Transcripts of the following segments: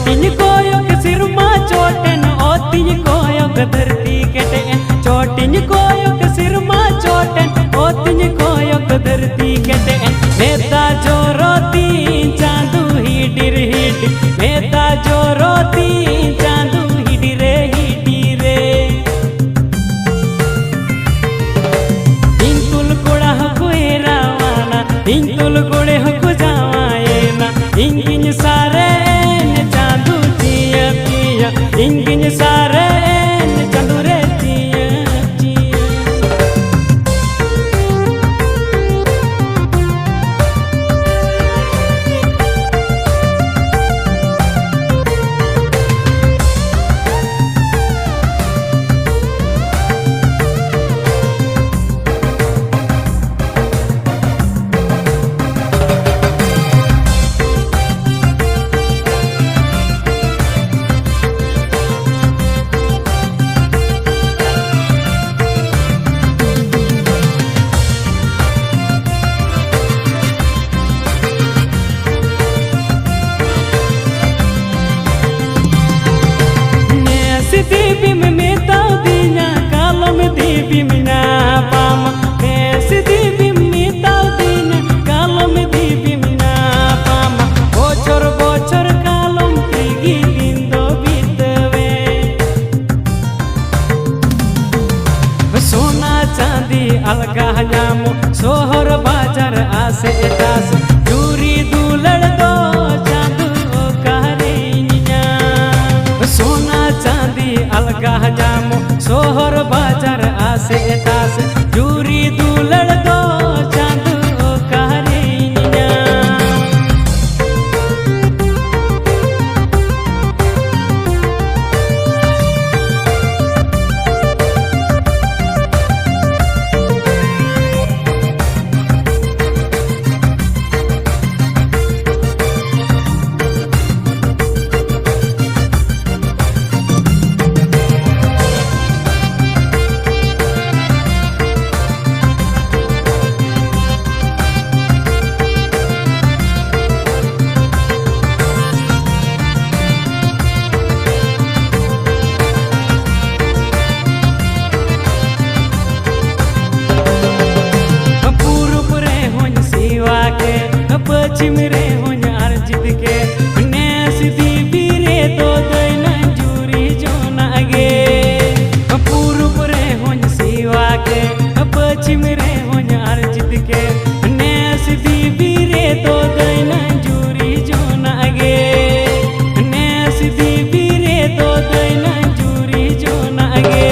चोटिन कोयक सिरमा चोटन ओतिन कोयक धरती केटे चोटिन कोयक सिरमा चोटन ओतिन कोयक धरती केटे मेता जोरोती चांदू हिडिर हिड मेता जोरोती चांदू हिडिरे हिडिरे इंतुल कोड़ा कोई रावाना इंतुल कोड़े को जावाएना इंगिन सारे चांदू जिया जिया इंगिन सारे चांदू रे जिया जिया देवी में मेता दिना कालो में देवी में ना पामा ऐसी देवी में मेता दिना कालो में देवी में ना पामा बोचर बोचर कालो में तिगी बिंदो बीतवे सोना चांदी अलगा जामो सोहर बाजार आसे दास जूरी दुलड़ दो चांदू कहरेनिया सोना चांदी अलगा जामो सोहर बाजार आसे दास जूरी दुलड़ दो चांदू कहरेनिया पश्चिम रे होन अर्जित के नेस दीबी रे दो दैना जूरी जोना गे पूर्व रे होन सिवा के पश्चिम रे होन अर्जित के नेस दीबी रे दो दैना जूरी जोना गे नेस दीबी रे दो दैना जूरी जोना गे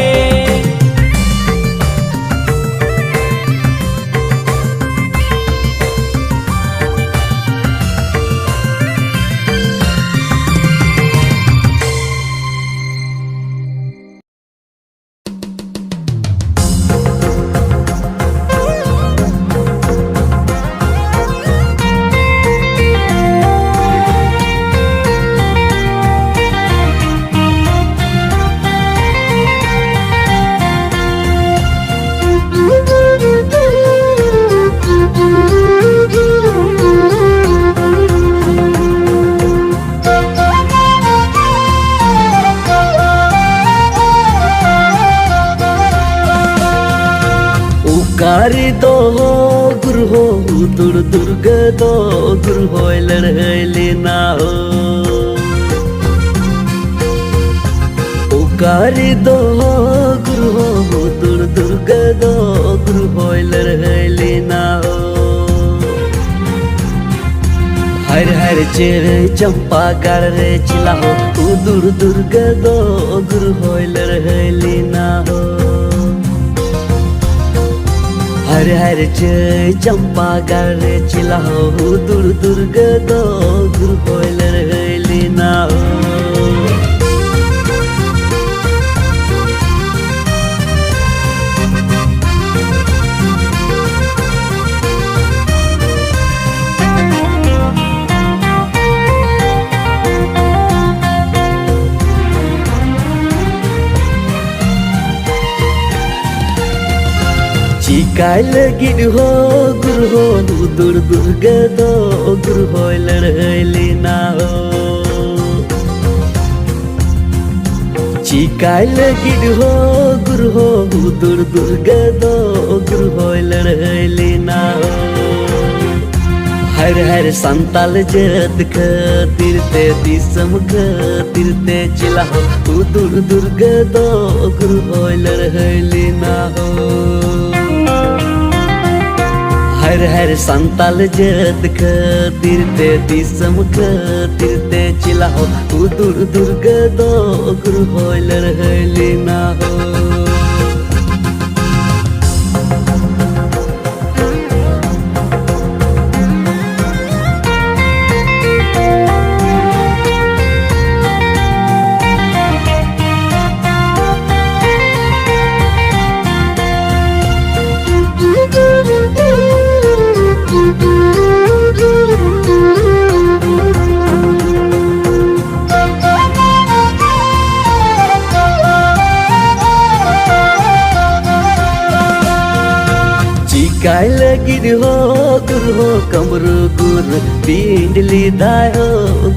कारी दो गुरु हो दुर दुर्ग दो गुरु हो लड़ले ना हो कारी दो गुरु हो दुर दुर्ग दो गुरु हो लड़ले ना हो हर हर चेर चंपा कर रे चिला हो दुर दुर्ग दो गुरु हो लड़ले ना हो हर हर चंपा कर चिला हो दुर दुर्ग दो गुरु हो लड़ले ना हो चिकाय लगिद हो गुरु हो दुर दुर्ग दो गुरु हो लड़ले ना हो चिकाय लगिद हो गुरु हो हुदुर दुर्गदो गुरु हो लड़लेना हो हर हर संताल जत खातिर ते दिसम खातिर ते चिला हो हुदुर दुर्गदो गुरु हो लड़लेना हो हर हर संताल जत खातिर ते दिसम खातिर ते चिला हो हुदुर दुर्गदो गुरु हो लड़लेना हो चिकाय लगिद हो गुरु हो कमरू गुरु पिंड लीदा हो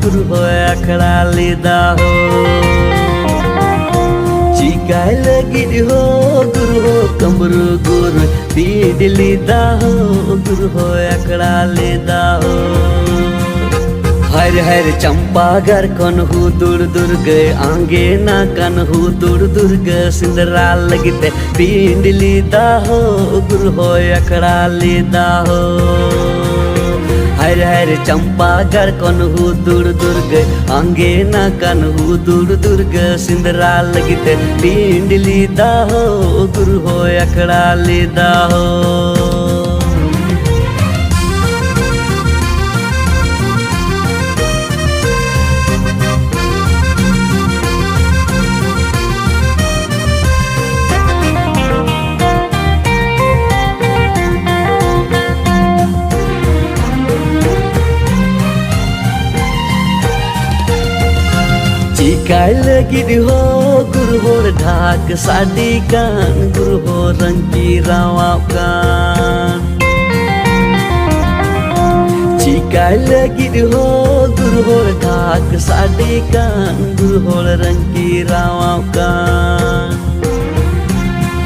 गुरु हो अखड़ा लीदा हो चिकाय लगिद हो गुरु हो कमरू गुरु पिंड लीदा हो गुरु हो अखड़ा लीदा हो हर हर चंपागर कन हुदुर दुर्ग आंगे ना कन हुदुर दुर्ग सिंदरा लगते पिंड लीदा हो गुरु हो अखड़ा लीदा हो हर हर चंपागर कन हुदुर दुर्ग आंगे ना कन हुदुर दुर्ग सिंदरा लगते पिंड लीदा हो गुरु हो अखड़ा लीदा हो चिकाय लगिद हो गुरु हो ढाक साडी कान गुरु हो रंगी रावा कान चिकाय लगिद हो गुरु हो ढाक साडी कान गुरु हो रंगी रावा कान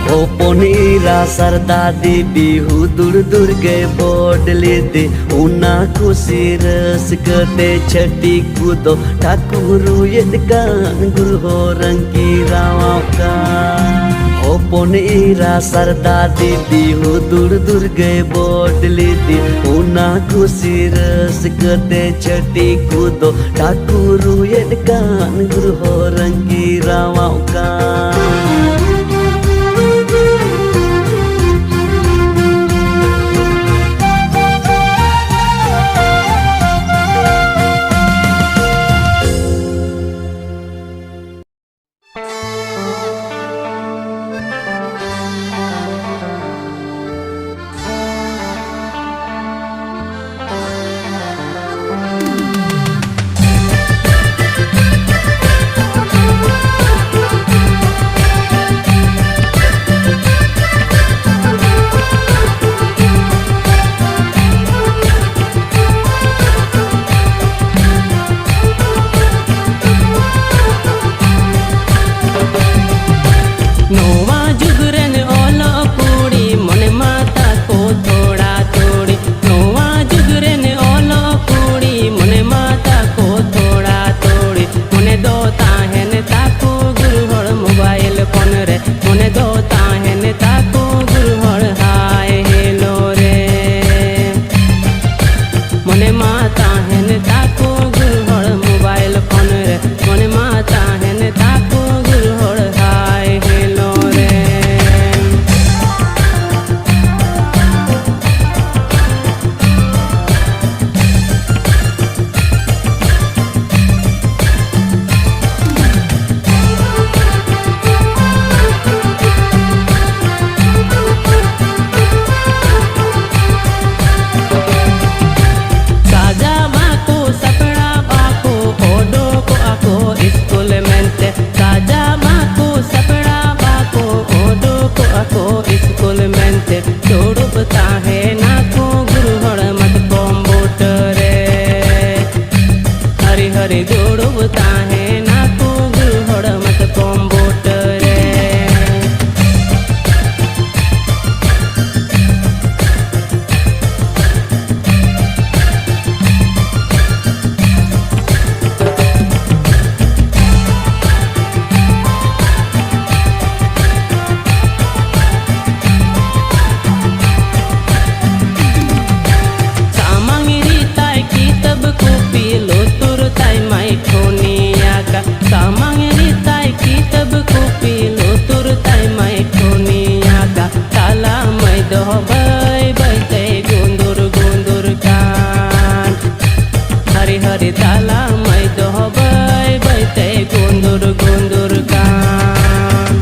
हो पोनीरा सरदा देवी हुदुर दुर्गे बोड लेते उना खुशी रस कते छठी कूदो ठाकुरु यद कान गुरु हो रंगी रावा कान हो पोनीरा सरदा देवी हुदुर दुर्गे बोड लेते उना खुशी रस कते छठी कूदो ठाकुरु यद कान गुरु हो रंगी रावा कान दो बाय बायते गुंदुर गुंदुर कान हरी हरी ताला मैं दो बाय बायते गुंदुर गुंदुर कान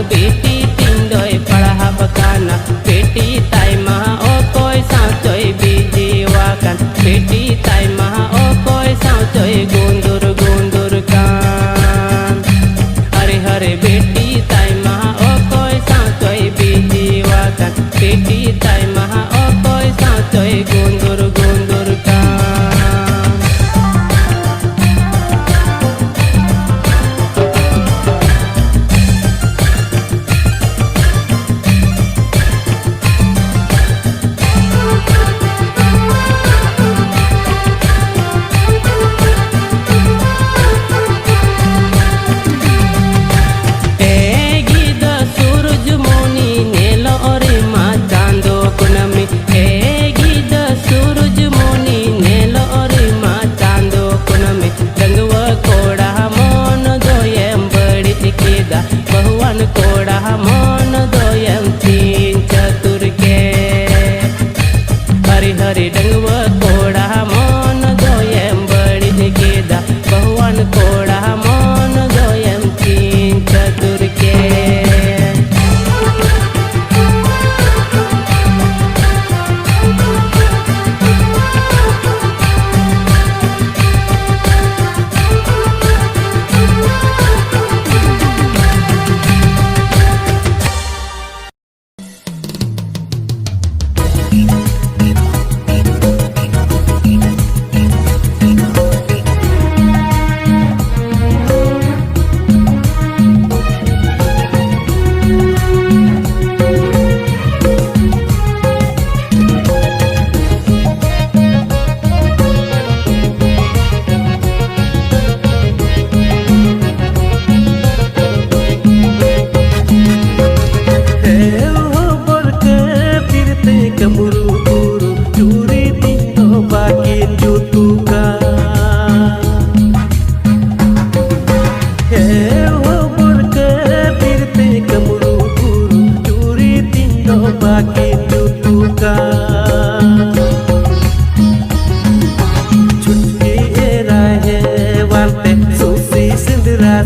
बेटी तिंदोय पढ़ा बकाना बेटी ताई महा ओ कोई साँचोय बीजी वाकन बेटी ताई महा ओ कोई साँचोय गुंदुर गुंदुर कान हरे हरे बेटी ताई महा ओ कोई साँचोय बीजी वाकन बेटी ताई महा ओ कोई साँचोय गुंदुर गुंदुर कान बहुवन कोड़ा मन दोयम तीन चतुर के हरि हरि डंगव कोड़ा मन दोयम बड़ी केदा बहुवन कोड़ा मन दोयम तीन चतुर के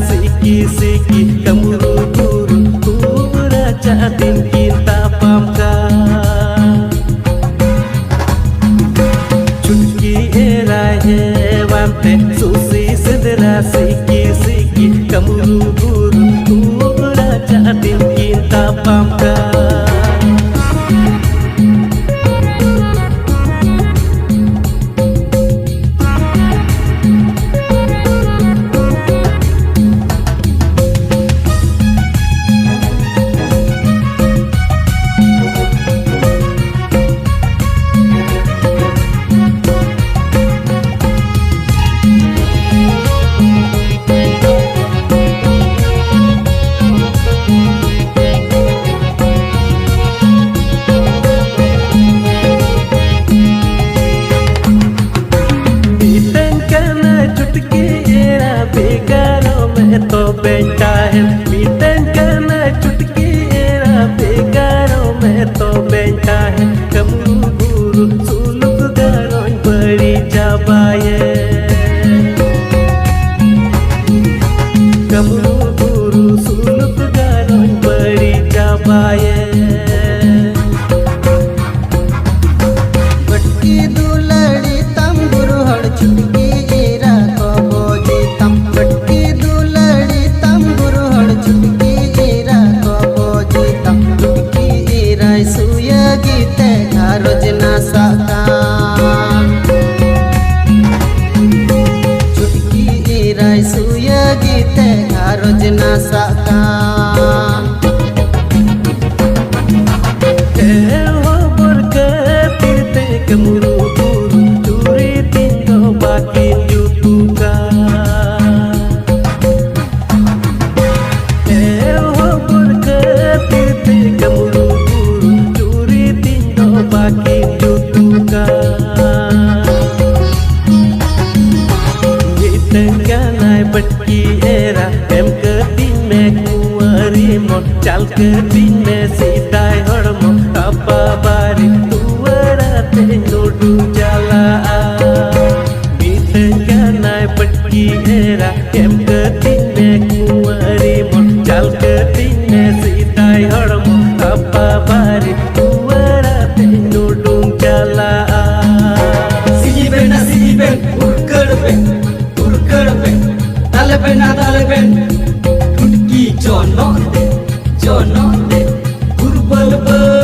Siki siki kamuru guru pura catin kita pamka chutki era hewan te susi sedera siki siki kamuru guru pura catin kita pamka तो बेटा है बीतन करना चुटकी एरा बेगारों में तो बेटा है कमरू गुरु सुलुक गारों बड़ी जाबाए कमरू गुरु सुलुक गारों बड़ी जाबाए बटकी दुलड़ी तम गुरु हड़ चुटकी एरा को बोझी तम बटकी रोजना साकान चुटकी राय सुया गीते रोजना साकान हो बोल के दिन जुतुका Gitanganai batki era em ketin me kuari mon chal ketin me sidai hormo apa bari tuara te nodu jala Gitanganai batki era em ketin me kuari mon chal ketin me sidai hormo apa bari tuara te nodu jala Siben Taleben Kutki jono de Kurbal bala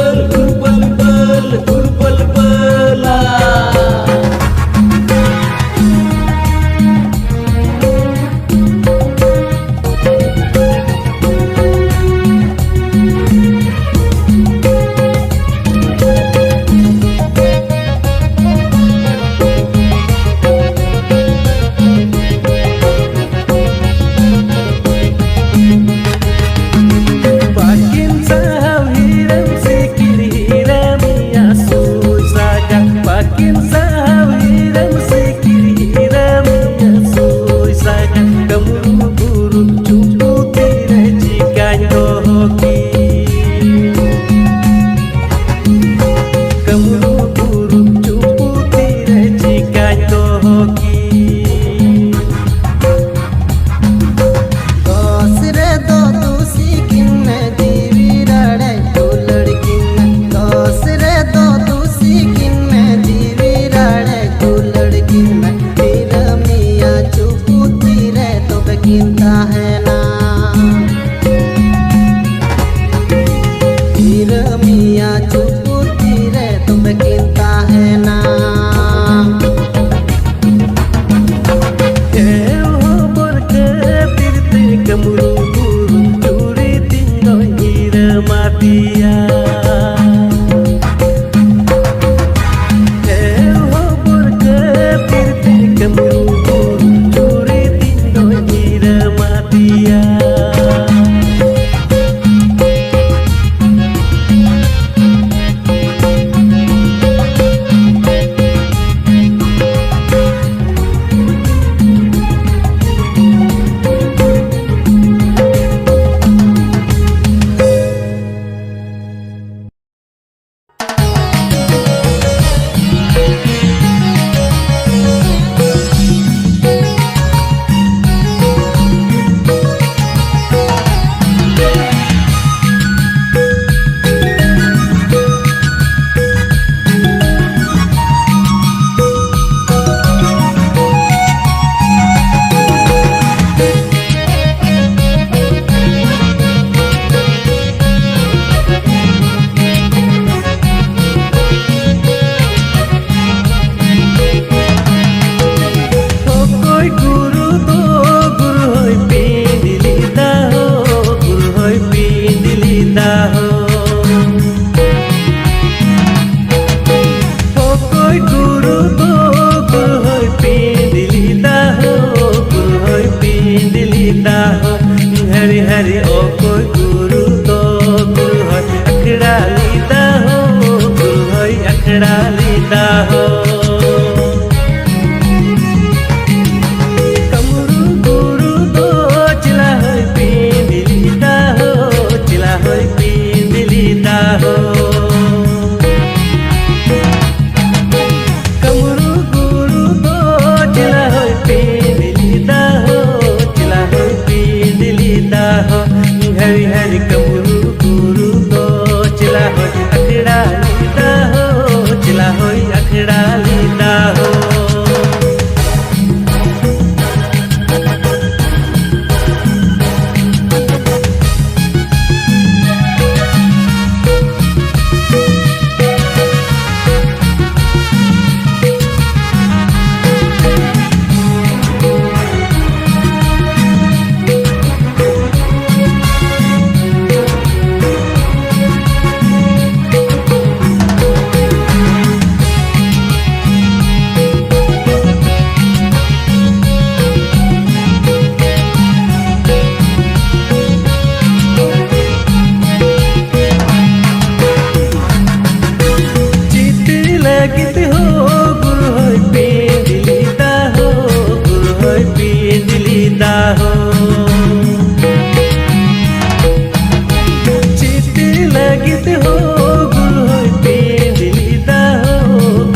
अखड़ा लगित हो गुरु होय पिंडली दाहो गुरु होय पिंडली दाहो चिट्ठी लगित हो गुरु होय पिंडली दाहो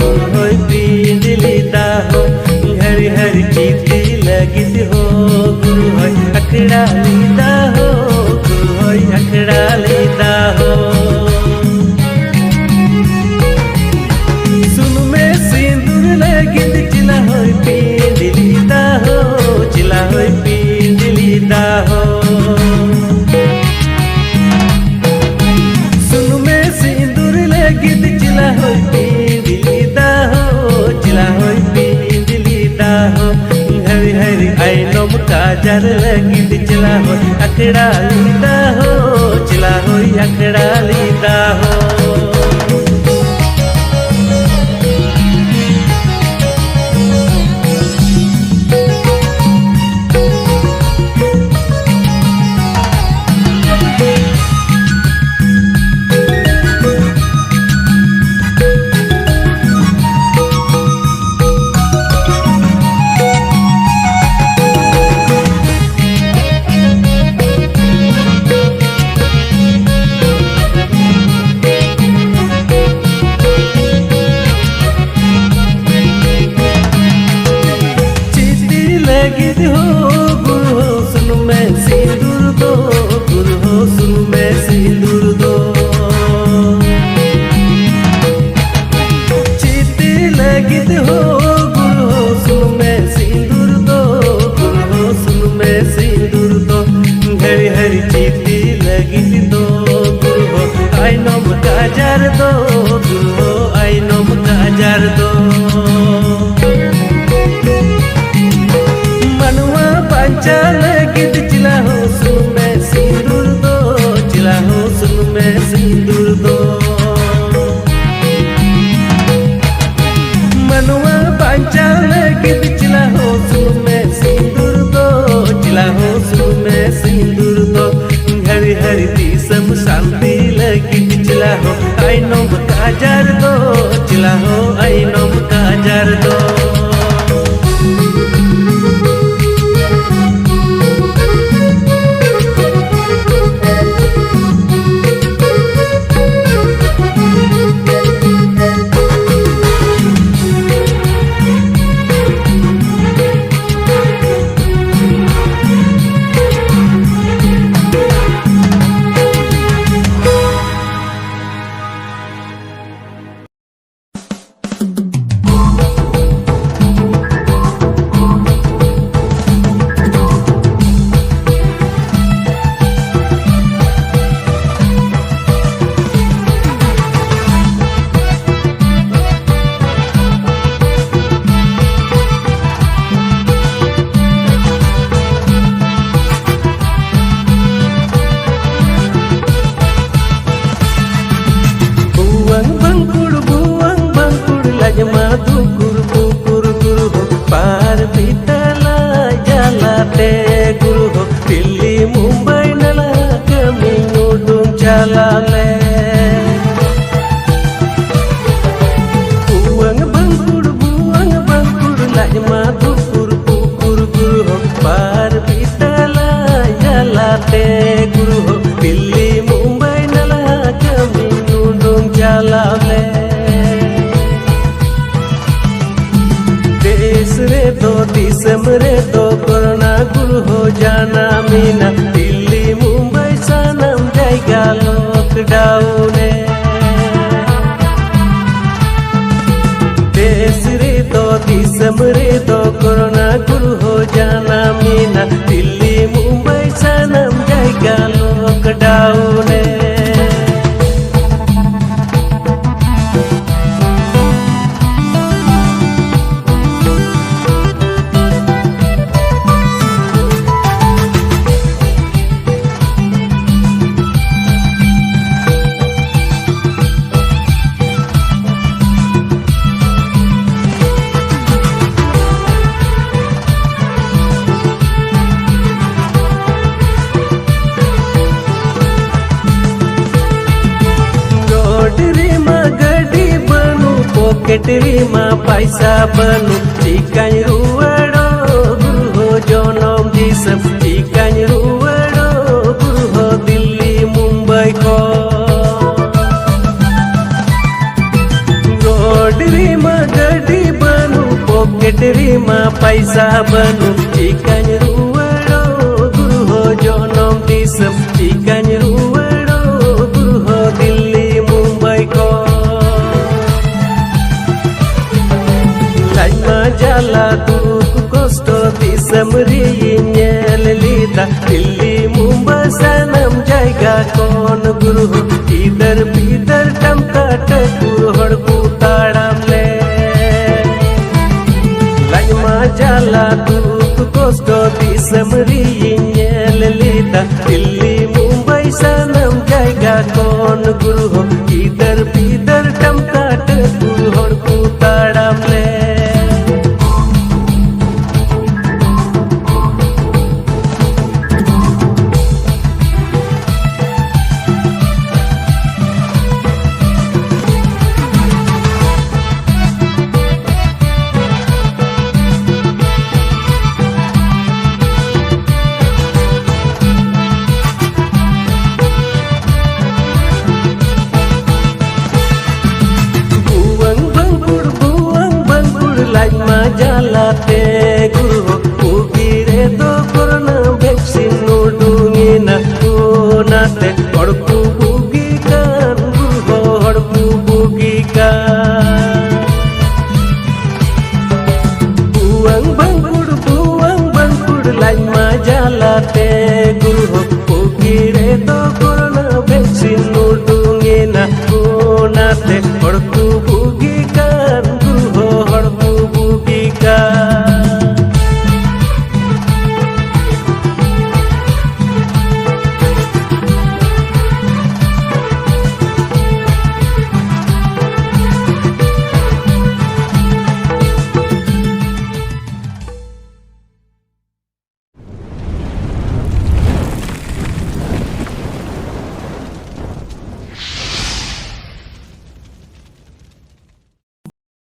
गुरु होय पिंडली दाहो हरि हरि चिट्ठी लगित हो गुरु होय अखड़ा लीदा हो गुरु होय अखड़ा लीदा हो चिला होय पिंडली दाहो चिला होय पिंडली दाहो सुन में सिंदूर लगित चिला होय पिंडली दाहो चिला होय पिंडली दाहो हरि हरि आइनम काजर लगित चिला होय अखड़ा लीदा हो चिला होय अखड़ा लीदा हो लगित हो गुरु हो सुन मैं सिंदूर दो गुरु हो सुन मैं सिंदूर दो चिट्ठी लगित हो गुरु हो सुन मैं सिंदूर दो गुरु हो सुन मैं सिंदूर दो हरि हरि चिट्ठी लगित दो गुरु हो आइनम काजर दो गुरु हो आइनम काजर दो पंचा लगित चिला हो सुन मैं सिंदूर दो चिला हो सुन मैं सिंदूर दो मनुआ पंचा लगित चिला हो सुन मैं सिंदूर दो चिला हो सुन मैं सिंदूर दो हरि हरि दिसम शांति लगित चिला हो आइनम काजर दो चिला हो आइनम काजर दो गुरु हो दिल्ली मुंबई नला कमी उडून चला ले बुआंग बंकुड़ लाजमा दुकुर पुकुर गुरु हो पार बीतला जलाते गुरु हो दिल्ली मुंबई नला कमी उडून चला ले देश रे दो दिसम रे दो कोरोना गुरु हो जाना मीना दिल्ली मुंबई सनम जाएगा लॉकडाउन देश रे दो दिसम रे दो कोरोना गुरु हो जाना मीना दिल्ली मुंबई सनम जाएगा लॉकडाउन पॉकेट रीमा पैसा बनू चिकान रुवाड़ो गुरु हो जनम दिसम चिकान रुवाड़ो गुरु हो दिल्ली मुंबई को रोड रीमा गड्डी बनू पॉकेट रीमा पैसा बनू चिकान रुवाड़ो गुरु हो जनम दिसम चिकान रुवाड़ो गुरु हो दिल्ली मुंबई को जाला दुख कष्ट दिसम रियल लीदा दिल्ली मुंबई सनम जायगा कौन गुरु इधर बिदर टमका टकुर हड़कू ताड़ाम ले लजमा जाला दुख कष्ट दिसम रियल लीदा दिल्ली मुंबई सनम जायगा कौन गुरु इधर बिदर टमका टकुर हड़कू ताड़ाम ले जालाते गुरु उगिरे तो कोरोना वैक्सीन नोडूंगी ना नाते हड़कू बुगी कान गुरु हड़कू बुगी कान बुआंग बंगुड़ लाइमा जालाते गुरु उगिरे तो कोरोना वैक्सीन नोडूंगी ना नाते